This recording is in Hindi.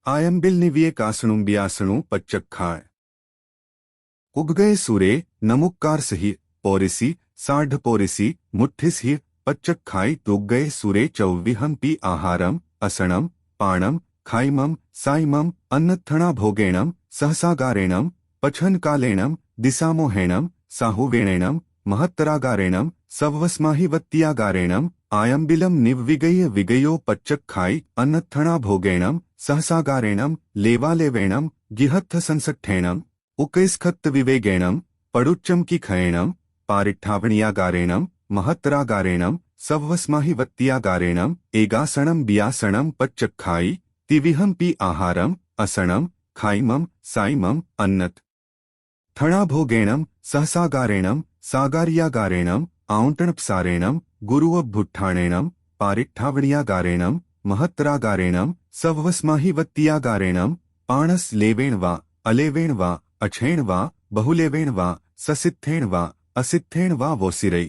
आयम्बिल्निव्ये कासणुं ब्यासणु पच्चक्खाय उगगए सूरे नमुक्कार सही पौरिसी साढ़ पौरिसी मुठ्ठिस पच्चक्खाई तुगगए सूरे चौविहम पी आहारम असणम पाणम खाइमम साइमम अन्नत्थणा भोगेणम सहसागारेणम पछनकालेणम दिशामोहेणम साहुवेणेणम महत्तरागारेणम सव्वस्माहिवत्तियागारेणम आयम्बिलम निव्विगय विगयो पच्चक्खाई अन्नत्थणा भोगेणम सहसागारेणम लेवालेवेणम गिहत्थसंसट्ठेणम उकैस्खत्तविवेगेणम पडुच्चमकीखयेणम पारिट्ठावणियागारेणम महत्तरागारेणम सव्वस्माहिवत्तियागारेणम एगासणम बियासणम पच्चक्खाई तिविहम पी आहारम असणम खाइमम साइमम अन्नत थणाभोगेणम सहसागारेणम सागार्यागारेणम आउंटणपसारेणम गुरुवभुट्ठाणेणम पारिट्ठावणियागारेणम महत्तरागारेणम सव्वस्माहिवत्तियागारेणम पाणस लेवेण वा अलेवेण वा अक्षेण वा बहुलेवेण वा ससित्थेण वा असित्थेण वा वोसिरई।